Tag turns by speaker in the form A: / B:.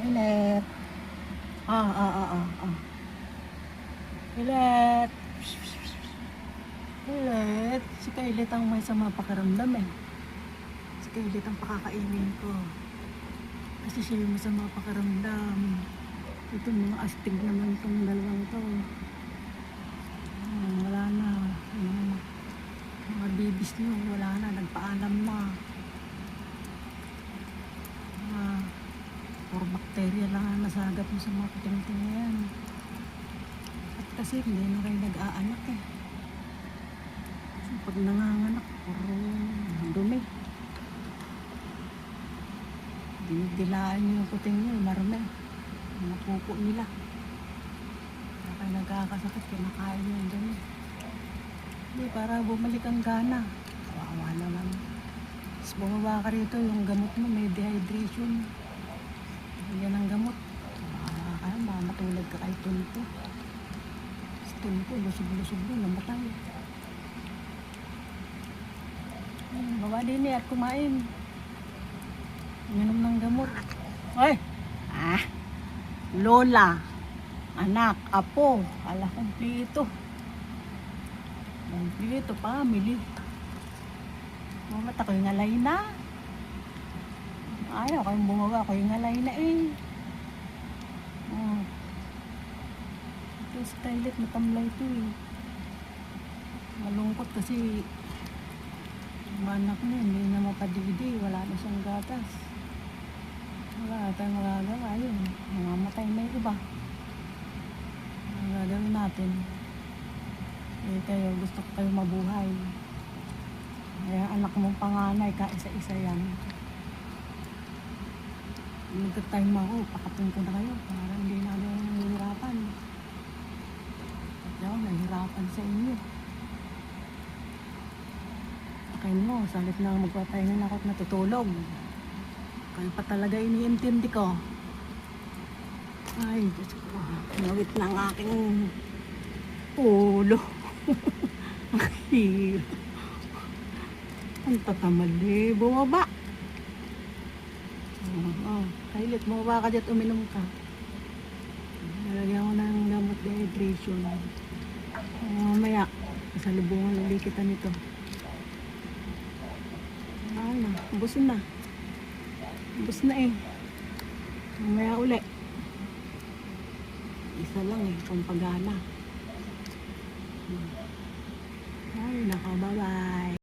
A: Ulit. Ulit. Ulit. Si Kailit ang may sama pakiramdam eh. Si Kailit ang pakakainin ko. Kasi siya yung masama pakiramdam. Ito mga astig naman tong dalawang to. Wala na. Mga bibis nyo, wala na. Nagpaalam na. Puro bakterya lang ang nasagap mo sa mga kuting-ting na yan. At kasi hindi na kayo nag-aanak eh. Kasi pag nanganganak, puro dumi. Dinidilaan nyo yung kuting nyo, marami. Mga pupo nila. Kaya kayo nagkakasakit, kinakain nyo yung dumi. Hindi, para bumalik ang gana. Kawawa naman. Tapos bumaba ka rito, yung gamot mo may dehydration. Yan ang gamot. Matulad ka kay Tulpo. Si Tulpo, lusog-lusog doon, namatay. Bawa din at kumain. Minom ng gamot. Ay! Lola, anak, apo, ala, kumplito. Kumplito, family. Mamata ko yung alay na. Ayaw kayong bumaba, ko yung alay na eh. Ito si Kailit, matamlay ito eh. Malungkot kasi yung anak niya, hindi na mapadidi, wala na siyang gatas. Wala tayong magagawa, yun. Mamamatay na yung iba. Ang gagawin natin, eh kayo, gusto ko kayo mabuhay. Kaya anak mong panganay, kaisa-isa yan. Nagka-time ako, pakapin ko na kayo para hindi na kayo nahihirapan. At ako, nahihirapan sa inyo. Pakain mo, salit na magpapahinga na ako at natutulog. Kayo pa talaga iniintindi ko. Ay, Diyos ko, nawit na ang aking ulo. Ang hirap. Ang tatamali, bumaba. Kailit, bumaba ka dyan, uminom ka. Nalagyan ko ng gamot dehydration. Mamaya, kasalubungan ulit kita nito. Ubus na. Ubus na eh. Mamaya ulit. Isa lang eh, pampagana. Ay, naka, bye-bye.